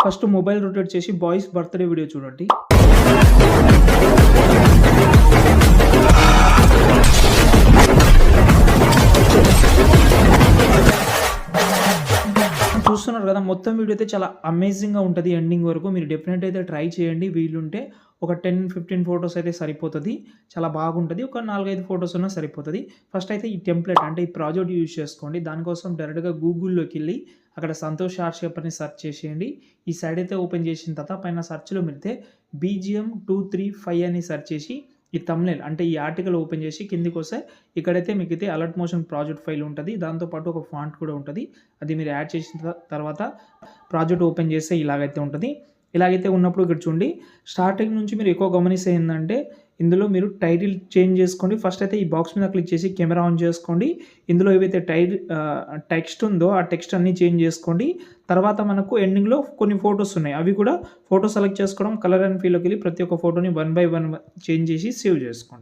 First mobile rotate చేసి boys birthday video చూడండి. చూస్తున్నారు కదా! మొత్తం వీడియో అయితే చాలా అమేజింగ్‌గా ఉంటది ఎండింగ్ వరకు. మీరు డెఫినెట్ అయితే ట్రై చేయండి. వీలుంటే ఒక 10, 15 ఫోటోస్ అయితే సరిపోతది. చాలా బాగుంటది. ఒక 4, 5 ఫోటోస్ ఉన్నా సరిపోతది. ఫస్ట్ అయితే ఈ టెంప్లేట్ అంటే ఈ ప్రాజెక్ట్ యూజ్ చేసుకోండి. దానికోసం డైరెక్ట్‌గా గూగుల్‌లోకెళ్ళి అక్కడ సంతోష్ ఆర్ట్ షేప్ అని సెర్చ్ చేసేయండి. ఈ సైడ్ అయితే ఓపెన్ చేసిన తర్వాత పైన సెర్చ్‌లో పెడితే బీజీఎం 235 అని సెర్చ్ చేసి ఈ థంబ్‌నెయిల్ అంటే ఈ ఆర్టికల్ ఓపెన్ చేసి కిందకొస్తే ఇక్కడైతే మీకైతే అలర్ట్ మోషన్ ప్రాజెక్ట్ ఫైల్ ఉంటది. దాంతో పాటు ఒక ఫాంట్ కూడా ఉంటది. అది మీరు యాడ్ చేసిన తర్వాత ప్రాజెక్ట్ ఓపెన్ చేస్తే ఇలాగైతే ఉంటది. ఇలాగైతే ఉన్నప్పుడు ఇక్కడ చూడండి స్టార్టింగ్ నుంచి మీరు ఎక్కువ గమనిస్తే ఏందంటే ఇందులో మీరు టైటిల్ చేంజ్ చేసుకోండి. ఫస్ట్ అయితే ఈ బాక్స్ మీద క్లిక్ చేసి కెమెరా ఆన్ చేసుకోండి. ఇందులో ఏవైతే టెక్స్ట్ ఉందో ఆ టెక్స్ట్ అన్నీ చేంజ్ చేసుకోండి. తర్వాత మనకు ఎండింగ్‌లో కొన్ని ఫోటోస్ ఉన్నాయి. అవి కూడా ఫోటో సెలెక్ట్ చేసుకోవడం కలర్ అండ్ ఫీల్‌లోకెళ్ళి ప్రతి ఒక్క ఫోటోని 1 బై 1 చేంజ్ చేసి సేవ్ చేసుకోండి.